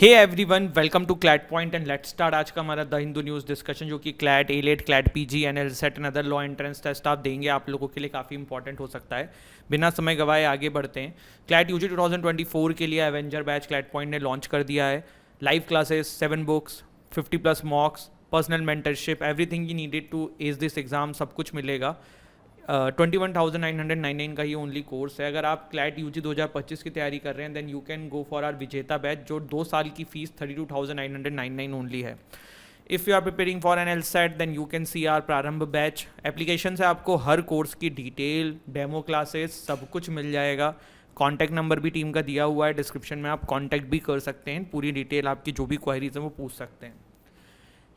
Hey everyone, welcome to CLAT point and let's start. आज का हमारा द हिंदू न्यूज़ डिस्कशन जो कि CLAT AILET CLAT PG and LSAT and other law entrance test आप देंगे, आप लोगों के लिए काफ़ी इंपॉर्टेंट हो सकता है। बिना समय गवाए आगे बढ़ते हैं। क्लैट यूजी 2024 के लिए एवेंजर बैच क्लैट पॉइंट ने लॉन्च कर दिया है। Live classes, 7 books, 50+ mocks, personal mentorship, everything you needed to ace this exam, सब कुछ मिलेगा। 21,999 का ये ओनली कोर्स है। अगर आप क्लैट यूजी 2025 की तैयारी कर रहे हैं then you can go for our Vijeta batch, जो 2 साल की फीस 32,999 ओनली है। If you are preparing for N L SAT then you can see our Prarambh batch. Application से आपको हर कोर्स की डिटेल, डेमो क्लासेस, सब कुछ मिल जाएगा। कॉन्टैक्ट नंबर भी टीम का दिया हुआ है डिस्क्रिप्शन में, आप कॉन्टैक्ट भी कर सकते हैं। पूरी डिटेल आपकी जो भी क्वेरीज हैं वो पूछ सकते हैं।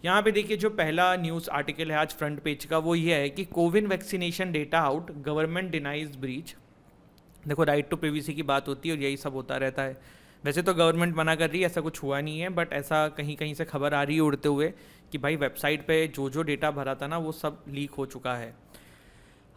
यहाँ पे देखिए, जो पहला न्यूज़ आर्टिकल है आज फ्रंट पेज का वो ये है कि CoWIN vaccination data out, government denies breach. देखो, राइट टू प्रिवेसी की बात होती है और यही सब होता रहता है। वैसे तो गवर्नमेंट मना कर रही है, ऐसा कुछ हुआ नहीं है, बट ऐसा कहीं कहीं से खबर आ रही है उड़ते हुए कि भाई वेबसाइट पे जो जो डेटा भरा था ना वो सब लीक हो चुका है।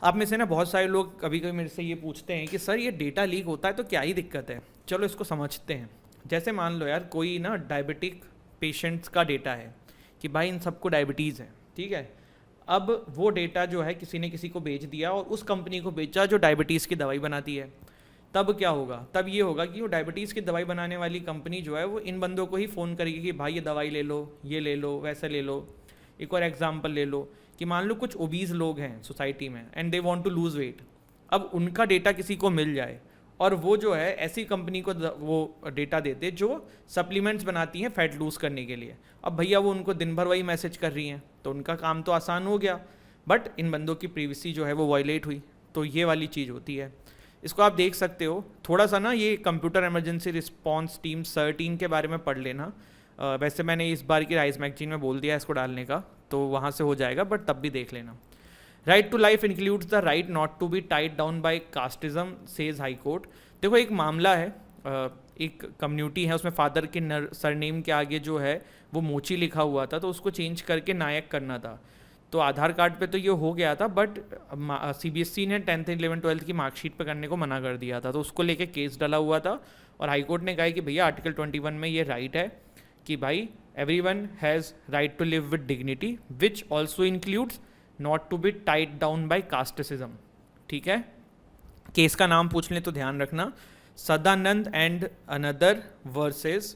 आप में से ना बहुत सारे लोग कभी कभी मेरे से ये पूछते हैं कि सर ये डेटा लीक होता है तो क्या ही दिक्कत है। चलो इसको समझते हैं। जैसे मान लो यार, कोई ना डायबिटिक पेशेंट्स का डेटा है कि भाई इन सबको डायबिटीज़ है, ठीक है। अब वो डेटा जो है किसी ने किसी को बेच दिया और उस कंपनी को बेचा जो डायबिटीज़ की दवाई बनाती है। तब क्या होगा? तब ये होगा कि वो डायबिटीज़ की दवाई बनाने वाली कंपनी जो है वो इन बंदों को ही फ़ोन करेगी कि भाई ये दवाई ले लो, ये ले लो, वैसे ले लो। एक और एग्जांपल ले लो कि मान लो कुछ ओबीज लोग हैं सोसाइटी में and they want to lose weight. अब उनका डेटा किसी को मिल जाए और वो जो है ऐसी कंपनी को वो डेटा देते जो सप्लीमेंट्स बनाती हैं फैट लूज़ करने के लिए। अब भैया वो उनको दिन भर वही मैसेज कर रही हैं तो उनका काम तो आसान हो गया, बट इन बंदों की प्रिवेसी जो है वो वायलेट हुई। तो ये वाली चीज़ होती है। इसको आप देख सकते हो थोड़ा सा ना, ये कंप्यूटर इमरजेंसी रिस्पॉन्स टीम 13 के बारे में पढ़ लेना। वैसे मैंने इस बार की राइज मैगजीन में बोल दिया इसको डालने का, तो वहाँ से हो जाएगा, बट तब भी देख लेना। Right to life includes the right not to be tied down by casteism, says high court. देखो, एक मामला है, एक कम्युनिटी है, उसमें फादर के सरनेम के आगे जो है वो मोची लिखा हुआ था, तो उसको चेंज करके नायक करना था। तो आधार कार्ड पे तो ये हो गया था, बट सीबीएसई ने 10th 11th 12th की मार्कशीट पे करने को मना कर दिया था, तो उसको लेके केस डला हुआ था। और हाईकोर्ट ने कहा कि भैया आर्टिकल 21 में ये राइट है कि भाई everyone has right to live with dignity which also includes not to be tied down by casteism. ठीक है, केस का नाम पूछ लें तो ध्यान रखना, Sadanand and another versus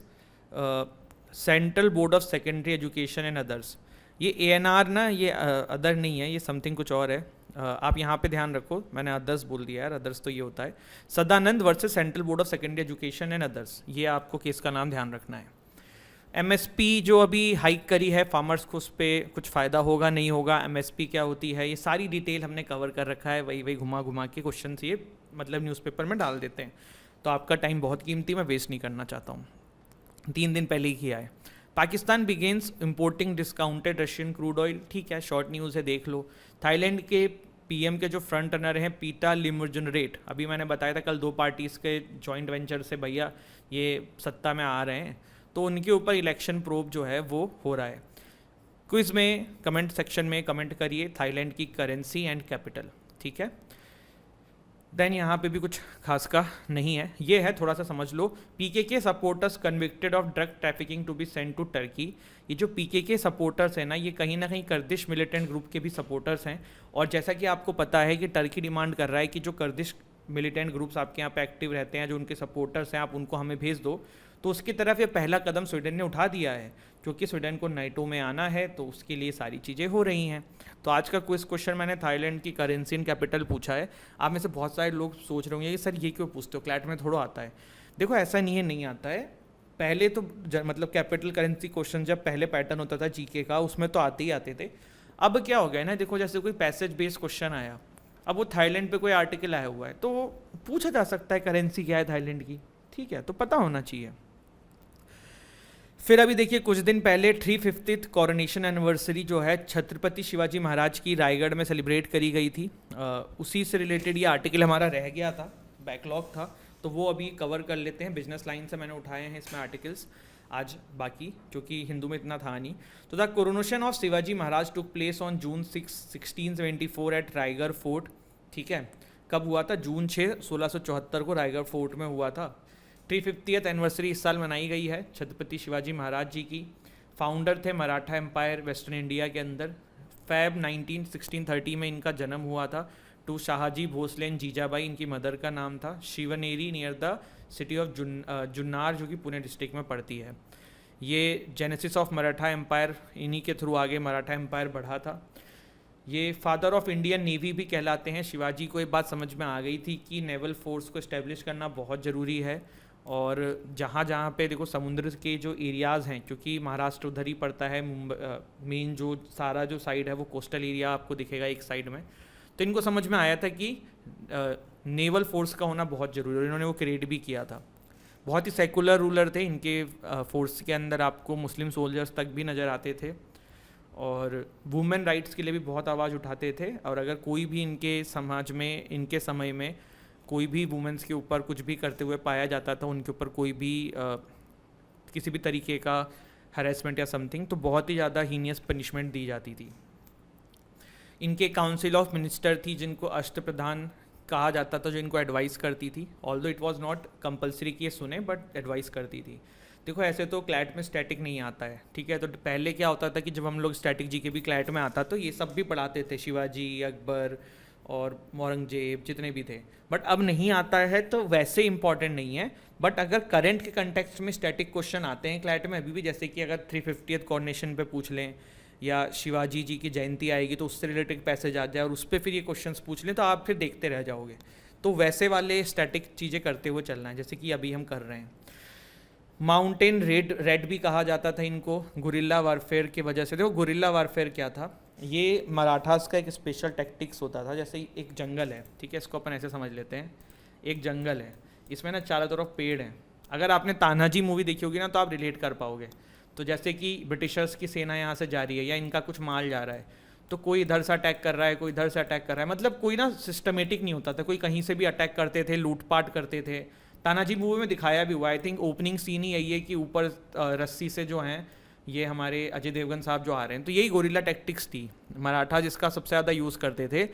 central board of secondary education and others. ये ANR ना, ये अदर नहीं है, ये समथिंग कुछ और है। आप यहाँ पे ध्यान रखो, मैंने अदर्स बोल दिया यार, अदर्स तो ये होता है Sadanand versus central board of secondary education and others. ये आपको केस का नाम ध्यान रखना है। MSP जो अभी हाइक करी है फार्मर्स को, उस पर कुछ फ़ायदा होगा नहीं होगा, MSP क्या होती है, ये सारी डिटेल हमने कवर कर रखा है। वही घुमा घुमा के क्वेश्चन ये मतलब न्यूज़पेपर में डाल देते हैं, तो आपका टाइम बहुत कीमती, मैं वेस्ट नहीं करना चाहता हूँ। 3 दिन पहले ही किया है। Pakistan begins importing discounted Russian crude oil, ठीक है, शॉर्ट न्यूज़ है, देख लो। थाईलैंड के PM के जो फ्रंट रनर हैं पीटा लिमुजनरेट, अभी मैंने बताया था कल 2 पार्टीज़ के जॉइंट वेंचर से भैया ये सत्ता में आ रहे हैं, तो उनके ऊपर इलेक्शन प्रोब जो है वो हो रहा है। क्विज़ में कमेंट सेक्शन में कमेंट करिए थाईलैंड की करेंसी एंड कैपिटल, ठीक है। देन यहाँ पे भी कुछ खास का नहीं है, ये है थोड़ा सा समझ लो। PKK supporters convicted of drug trafficking to be sent to Turkey. ये जो PKK सपोर्टर्स हैं ना, ये कहीं ना कहीं कर्दिश मिलिटेंट ग्रुप के भी सपोर्टर्स हैं। और जैसा कि आपको पता है कि टर्की डिमांड कर रहा है कि जो कर्दिश मिलिटेंट ग्रुप्स आपके यहाँ पे एक्टिव रहते हैं, जो उनके सपोर्टर्स हैं, आप उनको हमें भेज दो। तो उसकी तरफ ये पहला कदम स्वीडन ने उठा दिया है, क्योंकि स्वीडन को नाटो में आना है, तो उसके लिए सारी चीज़ें हो रही हैं। तो आज का क्विज क्वेश्चन मैंने थाईलैंड की करेंसी एंड कैपिटल पूछा है। आप में से बहुत सारे लोग सोच रहे होंगे कि सर ये क्यों पूछते हो, क्लैट में थोड़ा आता है। देखो, ऐसा नहीं है नहीं आता है। पहले तो मतलब कैपिटल करेंसी क्वेश्चन जब पहले पैटर्न होता था GK का, उसमें तो आते ही आते थे। अब क्या हो गया ना, देखो जैसे कोई पैसेज बेस्ड क्वेश्चन आया, अब वो थाईलैंड पे कोई आर्टिकल आया हुआ है तो पूछा जा सकता है करेंसी क्या है थाईलैंड की, ठीक है, तो पता होना चाहिए। फिर अभी देखिए, कुछ दिन पहले 350th कॉरोनेशन एनिवर्सरी जो है छत्रपति शिवाजी महाराज की रायगढ़ में सेलिब्रेट करी गई थी। उसी से रिलेटेड ये आर्टिकल हमारा रह गया था, बैकलॉग था, तो वो अभी कवर कर लेते हैं। बिजनेस लाइन से मैंने उठाए हैं इसमें आर्टिकल्स आज, बाकी क्योंकि हिंदू में इतना था नहीं। तो the coronation of Shivaji Maharaj took place on June 6, 1674 at Raigad fort, ठीक है। कब हुआ था? June 6, 1674 को रायगढ़ फोर्ट में हुआ था। 350th एनिवर्सरी इस साल मनाई गई है छत्रपति शिवाजी महाराज जी की। फाउंडर थे मराठा एम्पायर वेस्टर्न इंडिया के अंदर। फैब 1630 में इनका जन्म हुआ था। टू शाहजी भोसले एंड जीजाबाई इनकी मदर का नाम था। Shivneri near the city of Junnar जो कि पुणे डिस्ट्रिक्ट में पड़ती है। ये जेनेसिस ऑफ मराठा एम्पायर, इन्हीं के थ्रू आगे मराठा एम्पायर बढ़ा था। ये फादर ऑफ इंडियन नेवी भी कहलाते हैं। शिवाजी को एक बात समझ में आ गई थी कि नेवल फोर्स को इस्टेब्लिश करना बहुत ज़रूरी है, और जहाँ जहाँ पे देखो समुद्र के जो एरियाज़ हैं, क्योंकि महाराष्ट्र उधर ही पड़ता है, मुंबई मेन जो सारा जो साइड है वो कोस्टल एरिया आपको दिखेगा एक साइड में, तो इनको समझ में आया था कि नेवल फोर्स का होना बहुत ज़रूरी है। इन्होंने वो क्रिएट भी किया था। बहुत ही सेकुलर रूलर थे। इनके फोर्स के अंदर आपको मुस्लिम सोल्जर्स तक भी नज़र आते थे, और वुमेन राइट्स के लिए भी बहुत आवाज़ उठाते थे। और अगर कोई भी इनके समाज में, इनके समय में कोई भी वुमेन्स के ऊपर कुछ भी करते हुए पाया जाता था, उनके ऊपर कोई भी किसी भी तरीके का हरेसमेंट या समथिंग, तो बहुत ही ज़्यादा हीनियस पनिशमेंट दी जाती थी। इनके काउंसिल ऑफ मिनिस्टर थी जिनको अष्टप्रधान कहा जाता था, जो इनको एडवाइस करती थी। Although it was not compulsory कि ये सुने, बट एडवाइस करती थी। देखो ऐसे तो क्लैट में स्टैटिक नहीं आता है, ठीक है। तो पहले क्या होता था कि जब हम लोग स्टैटिक जी के भी क्लैट में आता तो ये सब भी पढ़ाते थे, शिवाजी, अकबर और औरंगजेब जितने भी थे, बट अब नहीं आता है तो वैसे इंपॉर्टेंट नहीं है। बट अगर करंट के कंटेक्स्ट में स्टैटिक क्वेश्चन आते हैं क्लैट में अभी भी, जैसे कि अगर 350th कॉर्नेशन पे पूछ लें, या शिवाजी जी की जयंती आएगी तो उससे रिलेटेड पैसेज आ जाए और उस पर फिर ये क्वेश्चंस पूछ लें, तो आप फिर देखते रह जाओगे। तो वैसे वाले स्टैटिक चीज़ें करते हुए चलना है, जैसे कि अभी हम कर रहे हैं। माउंटेन रेड भी कहा जाता था इनको, गुरिल्ला वारफेयर की वजह से। देखो गुरिल्ला वारफेयर क्या था, ये मराठास का एक स्पेशल टैक्टिक्स होता था। जैसे एक जंगल है, ठीक है, इसको अपन ऐसे समझ लेते हैं, एक जंगल है, इसमें ना चारों तरफ पेड़ हैं। अगर आपने तानाजी मूवी देखी होगी ना तो आप रिलेट कर पाओगे। तो जैसे कि ब्रिटिशर्स की सेना यहाँ से जा रही है या इनका कुछ माल जा रहा है, तो कोई इधर से अटैक कर रहा है, कोई इधर से अटैक कर रहा है, मतलब कोई ना सिस्टमेटिक नहीं होता था, कोई कहीं से भी अटैक करते थे, लूटपाट करते थे। तानाजी मूवी में दिखाया भी हुआ, आई थिंक ओपनिंग सीन ही यही है कि ऊपर रस्सी से जो हैं ये हमारे अजय देवगन साहब जो आ रहे हैं, तो यही गोरिल्ला टैक्टिक्स थी मराठा, जिसका सबसे ज़्यादा यूज़ करते थे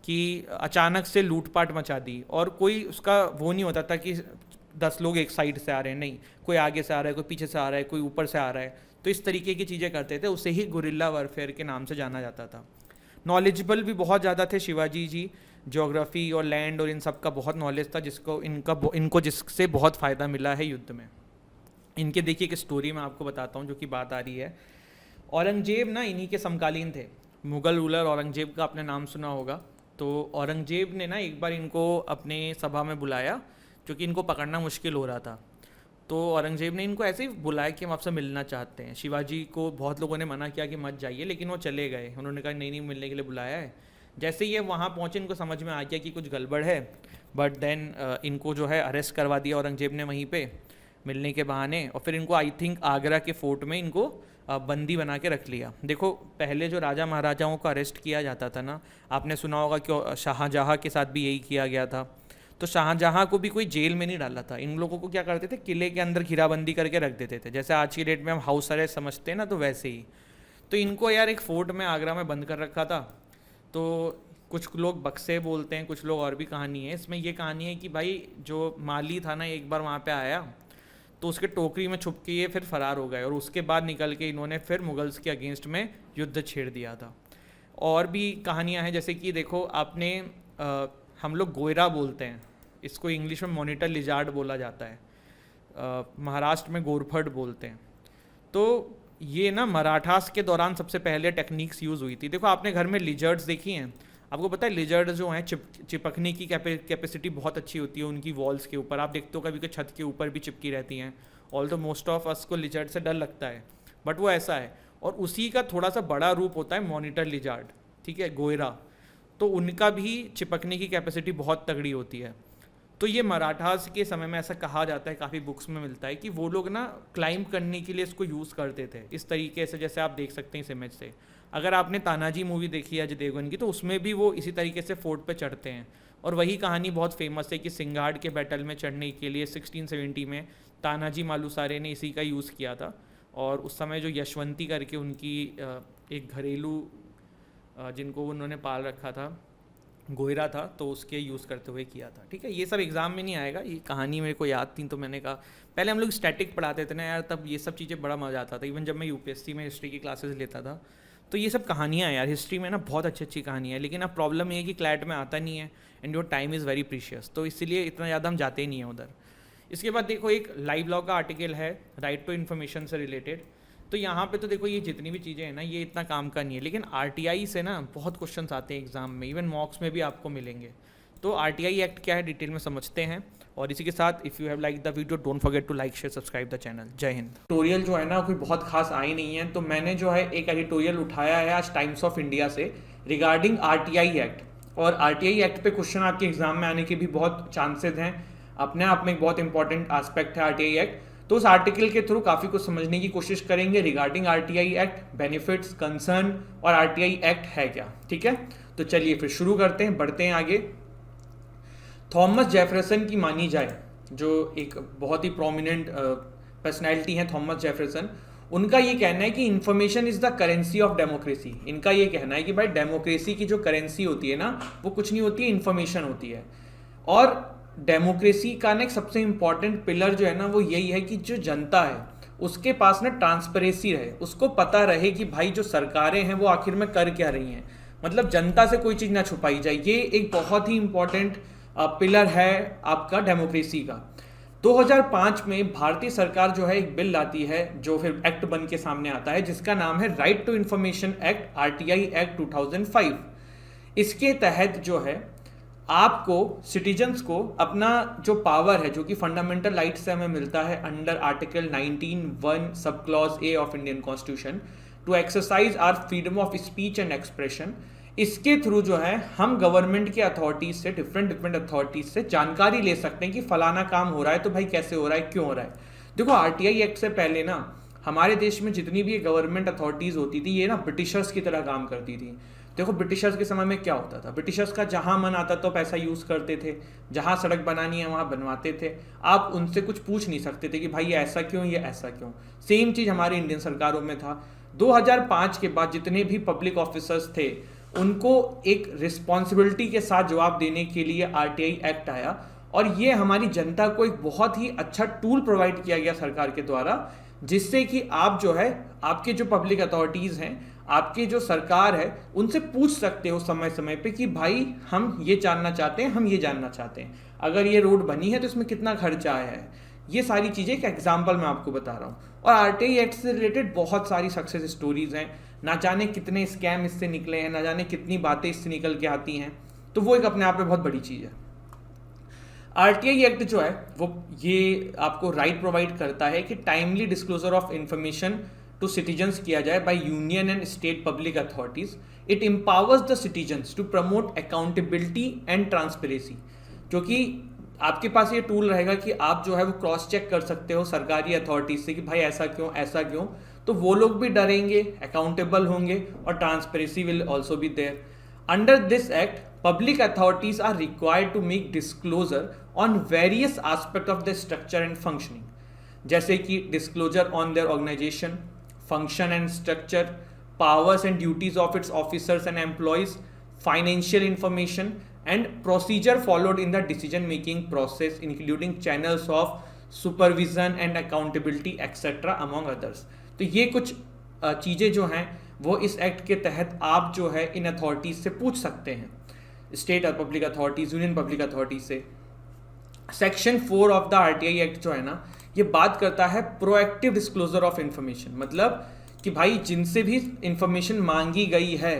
कि अचानक से लूटपाट मचा दी। और कोई उसका वो नहीं होता था कि 10 लोग एक साइड से आ रहे हैं, नहीं, कोई आगे से आ रहा है, कोई पीछे से आ रहा है, कोई ऊपर से आ रहा है, तो इस तरीके की चीज़ें करते थे। उसे ही गुरिल्ला वारफेयर के नाम से जाना जाता था। नॉलेजेबल भी बहुत ज़्यादा थे शिवाजी जी, ज्योग्राफी और लैंड और इन सब का बहुत नॉलेज था, इनको जिससे बहुत फ़ायदा मिला है युद्ध में। इनके देखिए एक स्टोरी मैं आपको बताता हूँ जो कि बात आ रही है। औरंगजेब ना इन्हीं के समकालीन थे। मुग़ल रूलर औरंगजेब का आपने नाम सुना होगा। तो औरंगजेब ने ना एक बार इनको अपने सभा में बुलाया, क्योंकि इनको पकड़ना मुश्किल हो रहा था। तो औरंगजेब ने इनको ऐसे ही बुलाया कि हम आपसे मिलना चाहते हैं। शिवाजी को बहुत लोगों ने मना किया कि मत जाइए, लेकिन वो चले गए। उन्होंने कहा नहीं, मिलने के लिए बुलाया है। जैसे ये वहाँ पहुँचे इनको समझ में आ गया कि कुछ गड़बड़ है, बट देन इनको जो है अरेस्ट करवा दिया औरंगजेब ने वहीं पे मिलने के बहाने, और फिर इनको आई थिंक आगरा के फोर्ट में इनको बंदी बना के रख लिया। देखो पहले जो राजा महाराजाओं को अरेस्ट किया जाता था ना, आपने सुना होगा कि शाहजहाँ के साथ भी यही किया गया था। तो शाहजहाँ को भी कोई जेल में नहीं डाला था, इन लोगों को क्या करते थे, किले के अंदर घेराबंदी करके रख देते थे। जैसे आज की डेट में हम हाउस अरेस्ट समझते हैं ना, तो वैसे ही। तो इनको यार एक फोर्ट में आगरा में बंद कर रखा था। तो कुछ लोग बक्से बोलते हैं, कुछ लोग और भी कहानी है इसमें। ये कहानी है कि भाई जो माली था ना, एक बार वहाँ पे आया तो उसके टोकरी में छुप के ये फिर फरार हो गए, और उसके बाद निकल के इन्होंने फिर मुगल्स के अगेंस्ट में युद्ध छेड़ दिया था। और भी कहानियाँ हैं, जैसे कि देखो आपने हम लोग गोयरा बोलते हैं, इसको इंग्लिश में मॉनिटर लिजार्ड बोला जाता है, महाराष्ट्र में गोरफड बोलते हैं। तो ये ना मराठास के दौरान सबसे पहले टेक्निक्स यूज़ हुई थी। देखो आपने घर में लिजर्ड्स देखी हैं, आपको पता है लिजर्ड जो हैं चिपकने की कैपेसिटी बहुत अच्छी होती है उनकी वॉल्स के ऊपर। आप देखते हो कभी के छत के ऊपर भी चिपकी रहती हैं। ऑल्दो मोस्ट ऑफ अस को लिजर्ड से डर लगता है, बट वो ऐसा है। और उसी का थोड़ा सा बड़ा रूप होता है मॉनिटर लिजर्ड, ठीक है, गोयरा। तो उनका भी चिपकने की कैपेसिटी बहुत तगड़ी होती है। तो ये मराठास के समय में ऐसा कहा जाता है, काफ़ी बुक्स में मिलता है कि वो लोग ना क्लाइंब करने के लिए इसको यूज़ करते थे इस तरीके से, जैसे आप देख सकते हैं इस इमेज से। अगर आपने तानाजी मूवी देखी है अजय देवगन की, तो उसमें भी वो इसी तरीके से फोर्ट पे चढ़ते हैं। और वही कहानी बहुत फेमस है कि सिंगाड़ के बैटल में चढ़ने के लिए 1670 में तानाजी मालुसारे ने इसी का यूज़ किया था। और उस समय जो यशवंती करके उनकी एक घरेलू जिनको उन्होंने पाल रखा था, गोयरा था तो उसके यूज़ करते हुए किया था। ठीक है, ये सब एग्ज़ाम में नहीं आएगा, ये कहानी मेरे को याद थी तो मैंने कहा। पहले हम लोग स्टैटिक पढ़ाते थे ना यार, तब ये सब चीज़ें बड़ा मज़ा आता था। इवन जब मैं यूपीएससी में हिस्ट्री की क्लासेस लेता था तो ये सब कहानियाँ यार, हिस्ट्री में ना बहुत अच्छी अच्छी कहानियाँ है, लेकिन अब प्रॉब्लम ये है कि क्लैट में आता नहीं है and your time is very precious, तो इसीलिए इतना ज़्यादा हम जाते ही नहीं हैं उधर। इसके बाद देखो एक लाइव लॉ का आर्टिकल है राइट टू इन्फॉर्मेशन से रिलेटेड। तो यहाँ पे तो देखो ये जितनी भी चीज़ें हैं ना ये इतना काम का नहीं है, लेकिन आरटीआई से ना बहुत क्वेश्चंस आते हैं एग्जाम में, इवन मॉक्स में भी आपको मिलेंगे। तो आरटीआई एक्ट क्या है डिटेल में समझते हैं, और इसी के साथ if you have like the video don't forget to like share subscribe the channel. Jai Hind. Editorial जो है ना कोई बहुत खास आई नहीं है, तो मैंने जो है एक एडिटोरियल उठाया है आज टाइम्स ऑफ इंडिया से रिगार्डिंग आरटीआई एक्ट। और आरटीआई एक्ट पे क्वेश्चन आपके एग्जाम में आने के भी बहुत चांसेस हैं, अपने आप में एक बहुत इंपॉर्टेंट एस्पेक्ट है आरटीआई एक्ट। तो उस आर्टिकल के थ्रू काफ़ी कुछ समझने की कोशिश करेंगे regarding RTI act, benefits, concern और आरटीआई एक्ट है क्या। ठीक है, तो चलिए फिर शुरू करते हैं, बढ़ते हैं आगे। थॉमस जेफरसन की मानी जाए, जो एक बहुत ही प्रोमिनेंट पर्सनैलिटी है थॉमस जेफरसन, उनका ये कहना है कि information is the currency of democracy. इनका ये कहना है कि भाई डेमोक्रेसी की जो करेंसी होती है ना वो कुछ नहीं होती है, इंफॉर्मेशन होती है। और डेमोक्रेसी का ना एक सबसे इंपॉर्टेंट पिलर जो है ना वो यही है कि जो जनता है उसके पास ना ट्रांसपेरेंसी रहे, उसको पता रहे कि भाई जो सरकारें हैं वो आखिर में कर क्या रही हैं, मतलब जनता से कोई चीज़ ना छुपाई जाए। ये एक बहुत ही इंपॉर्टेंट पिलर है आपका डेमोक्रेसी का। 2005 में भारतीय सरकार जो है एक बिल लाती है जो फिर एक्ट बन के सामने आता है, जिसका नाम है right to information act, RTI act 2005। इसके तहत जो है आपको सिटीजन्स को अपना जो पावर है जो कि फंडामेंटल राइट से हमें मिलता है under article 19(1) sub clause A of Indian constitution to exercise our freedom of speech and expression, इसके थ्रू जो है हम गवर्नमेंट के अथॉरिटीज से, डिफरेंट अथॉरिटीज से जानकारी ले सकते हैं कि फलाना काम हो रहा है तो भाई कैसे हो रहा है, क्यों हो रहा है। देखो आरटीआई एक्ट से पहले ना हमारे देश में जितनी भी गवर्नमेंट अथॉरिटीज होती थी ये ना ब्रिटिशर्स की तरह काम करती थी। देखो ब्रिटिशर्स के समय में क्या होता था, ब्रिटिशर्स का जहां मन आता तो पैसा यूज करते थे, जहां सड़क बनानी है वहां बनवाते थे। आप उनसे कुछ पूछ नहीं सकते थे कि भाई ये ऐसा क्यों, ये ऐसा क्यों। सेम चीज हमारी इंडियन सरकारों में था। 2005 के बाद जितने भी पब्लिक ऑफिसर्स थे उनको एक रिस्पॉन्सिबिलिटी के साथ जवाब देने के लिए आरटीआई एक्ट आया, और ये हमारी जनता को एक बहुत ही अच्छा टूल प्रोवाइड किया गया सरकार के द्वारा, जिससे कि आप जो है आपके जो पब्लिक अथॉरिटीज हैं, आपके जो सरकार है, उनसे पूछ सकते हो समय समय पे कि भाई हम ये जानना चाहते हैं, हम ये जानना चाहते हैं, अगर ये रोड बनी है तो इसमें कितना खर्चा आया है। ये सारी चीज़ें एक एग्जाम्पल मैं आपको बता रहा हूँ। और आरटीआई एक्ट से रिलेटेड बहुत सारी सक्सेस स्टोरीज हैं, ना जाने कितने स्कैम इससे निकले हैं, ना जाने कितनी बातें इससे निकल के आती हैं, तो वो एक अपने आप में बहुत बड़ी चीज़ है। आरटीआई एक्ट जो है वो ये आपको राइट प्रोवाइड करता है कि timely disclosure of information to citizens किया जाए by union and state public authorities. It empowers the citizens to promote accountability and transparency, क्योंकि आपके पास ये टूल रहेगा कि आप जो है वो क्रॉस चेक कर सकते हो सरकारी अथॉरिटीज से कि भाई ऐसा क्यों, ऐसा क्यों, तो वो लोग भी डरेंगे, अकाउंटेबल होंगे और transparency will also be there. Under this act public authorities are required to make disclosure on various aspects of their structure and functioning, जैसे कि disclosure on their organization, function and structure, powers and duties of its officers and employees, financial information and procedure followed in the decision making process including channels of supervision and accountability etc among others। तो ये कुछ चीज़ें जो हैं वो इस act के तहत आप जो है इन अथॉरिटीज से पूछ सकते हैं, स्टेट और public authorities, union public authorities से। Section 4 of the RTI act जो है ना ये बात करता है प्रोएक्टिव डिस्क्लोजर ऑफ इंफॉर्मेशन, मतलब कि भाई जिनसे भी इंफॉर्मेशन मांगी गई है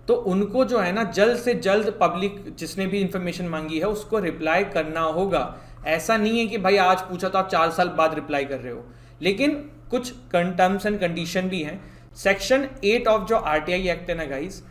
तो उनको जो है ना जल्द से जल्द पब्लिक जिसने भी इंफॉर्मेशन मांगी है उसको रिप्लाई करना होगा। ऐसा नहीं है कि भाई आज पूछा तो आप 4 साल बाद रिप्लाई कर रहे हो, लेकिन कुछ टर्म्स एंड कंडीशन भी हैं। सेक्शन 8 ऑफ जो आरटीआई एक्ट है ना गाइस,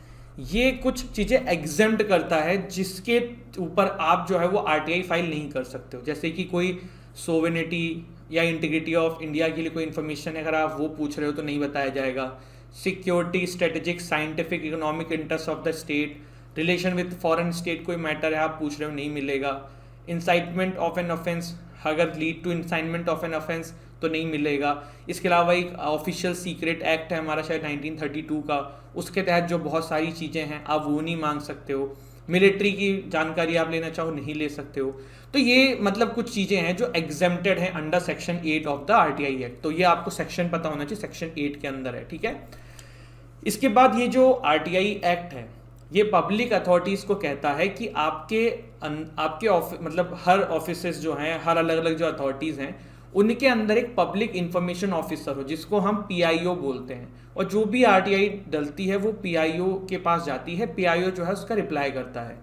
ये कुछ चीज़ें एग्जेम्प्ट करता है जिसके ऊपर आप जो है वो आरटीआई फाइल नहीं कर सकते हो, जैसे कि कोई सोवेनिटी या इंटीग्रिटी ऑफ इंडिया के लिए कोई इन्फॉर्मेशन अगर आप वो पूछ रहे हो तो नहीं बताया जाएगा। Security, strategic, scientific, economic interest of the state, relation with foreign state कोई मैटर है आप पूछ रहे हो नहीं मिलेगा। इंसाइटमेंट ऑफ एन ऑफेंस अगर lead to incitement of an offence तो नहीं मिलेगा। इसके अलावा एक ऑफिशियल सीक्रेट एक्ट है हमारा शायद 1932 का, उसके तहत जो बहुत सारी चीज़ें हैं आप वो नहीं मांग सकते हो। मिलिट्री की जानकारी आप लेना चाहो नहीं ले सकते हो। तो ये मतलब कुछ चीज़ें हैं जो एग्जेम्प्टेड हैं under section 8 of the RTI act. तो ये आपको सेक्शन पता होना चाहिए, सेक्शन 8 के अंदर है, ठीक है। इसके बाद ये जो आरटीआई एक्ट है ये पब्लिक अथॉरिटीज़ को कहता है कि आपके मतलब हर ऑफिसेज जो हैं, हर अलग अलग जो अथॉरिटीज़ हैं, उनके अंदर एक पब्लिक इंफॉर्मेशन ऑफिसर हो जिसको हम पीआईओ बोलते हैं, और जो भी आरटीआई डलती है वो पीआईओ के पास जाती है। पीआईओ जो है उसका रिप्लाई करता है।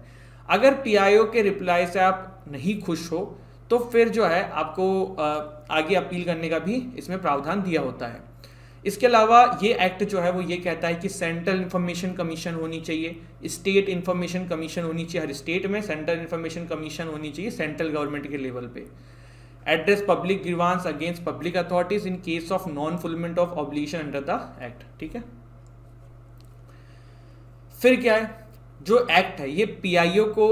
अगर पीआईओ के रिप्लाई से आप नहीं खुश हो तो फिर जो है आपको आगे अपील करने का भी इसमें प्रावधान दिया होता है। इसके अलावा ये एक्ट जो है वो ये कहता है कि सेंट्रल इंफॉर्मेशन कमीशन होनी चाहिए, स्टेट इंफॉर्मेशन कमीशन होनी चाहिए, हर स्टेट में सेंट्रल इंफॉर्मेशन कमीशन होनी चाहिए सेंट्रल गवर्नमेंट के लेवल पे। Address public grievance against public authorities in case of non fulfilment of obligation under the act, ठीक है। फिर क्या है, जो एक्ट है ये पीआईओ को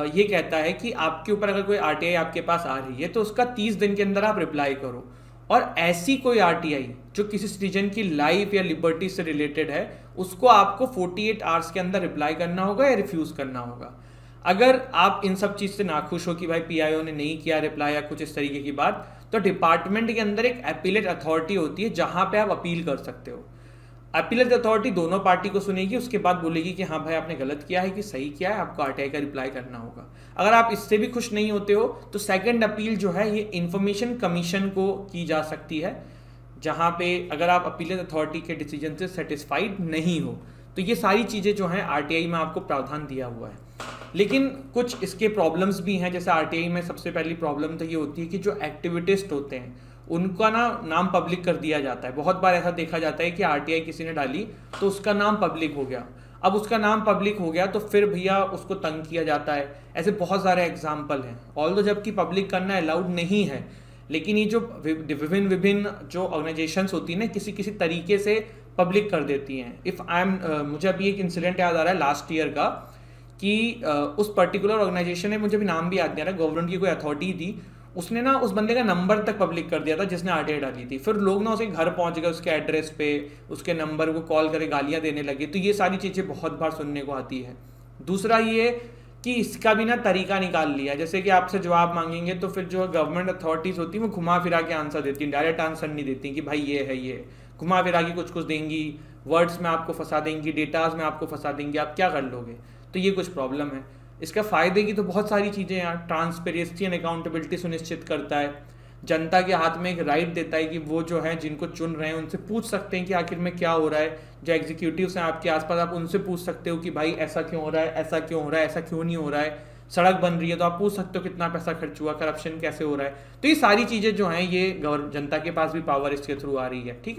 ये कहता है कि आपके ऊपर अगर कोई आरटीआई आपके पास आ रही है तो उसका 30 दिन के अंदर आप रिप्लाई करो, और ऐसी कोई आरटीआई जो किसी सिटीजन की लाइफ या लिबर्टी से रिलेटेड है उसको आपको 48 आवर्स के अंदर रिप्लाई करना होगा या रिफ्यूज करना होगा। अगर आप इन सब चीज़ से नाखुश हो कि भाई पीआईओ ने नहीं किया रिप्लाई या कुछ इस तरीके की बात, तो डिपार्टमेंट के अंदर एक अपीलेट अथॉरिटी होती है जहां पे आप अपील कर सकते हो। अपीलेट अथॉरिटी दोनों पार्टी को सुनेगी, उसके बाद बोलेगी कि हाँ भाई आपने गलत किया है कि सही किया है, आपको आरटीआई का रिप्लाई करना होगा। अगर आप इससे भी खुश नहीं होते हो तो सेकंड अपील जो है ये इंफॉर्मेशन कमीशन को की जा सकती है, जहाँ पे अगर आप अपीलेट अथॉरिटी के डिसीजन से सेटिस्फाइड नहीं हो। तो ये सारी चीज़ें जो हैं आरटीआई में आपको प्रावधान दिया हुआ है। लेकिन कुछ इसके प्रॉब्लम्स भी हैं। जैसे आरटीआई में सबसे पहली प्रॉब्लम तो ये होती है कि जो एक्टिविटिस्ट होते हैं उनका नाम पब्लिक कर दिया जाता है। बहुत बार ऐसा देखा जाता है कि आरटीआई किसी ने डाली तो उसका नाम पब्लिक हो गया। अब उसका नाम पब्लिक हो गया तो फिर भैया उसको तंग किया जाता है। ऐसे बहुत सारे एग्जाम्पल हैं, ऑल्दो जबकि पब्लिक करना अलाउड नहीं है, लेकिन ये जो विभिन्न जो ऑर्गेनाइजेशंस होती हैं ना किसी किसी तरीके से पब्लिक कर देती हैं। मुझे अभी एक इंसिडेंट याद आ रहा है लास्ट ईयर का, कि उस पर्टिकुलर ऑर्गेनाइजेशन ने, मुझे भी नाम भी याद नहीं आ रहा, गवर्नमेंट की कोई अथॉरिटी थी, उसने ना उस बंदे का नंबर तक पब्लिक कर दिया था जिसने आरटीआई डाली थी। फिर लोग ना उसके घर पहुंच गए, उसके एड्रेस पे, उसके नंबर को कॉल करे गालियां देने लगे। तो ये सारी चीज़ें बहुत बार सुनने को आती है। दूसरा ये कि इसका भी ना तरीका निकाल लिया, जैसे कि आपसे जवाब मांगेंगे तो फिर जो गवर्नमेंट अथॉरिटीज़ होती हैं वो घुमा फिरा के आंसर देती हैं, डायरेक्ट आंसर नहीं देती कि भाई ये है, ये घुमा फिरा के कुछ कुछ देंगी, वर्ड्स में आपको फंसा देंगी, डेटाज में आपको फंसा देंगी, आप क्या कर लोगे। तो ये कुछ प्रॉब्लम है। इसका फ़ायदे की तो बहुत सारी चीज़ें हैं। ट्रांसपेरेंसी एंड अकाउंटेबिलिटी सुनिश्चित करता है, जनता के हाथ में एक राइट देता है कि वो जो है जिनको चुन रहे हैं उनसे पूछ सकते हैं कि आखिर में क्या हो रहा है। जो एग्जीक्यूटिव्स हैं आपके आसपास, आप उनसे पूछ सकते हो कि भाई ऐसा क्यों हो रहा है, ऐसा क्यों हो रहा है, ऐसा क्यों नहीं हो रहा है। सड़क बन रही है तो आप पूछ सकते हो कितना पैसा खर्च हुआ, करप्शन कैसे हो रहा है। तो ये सारी चीज़ें जो हैं ये जनता के पास भी पावर इसके थ्रू आ रही है, ठीक है।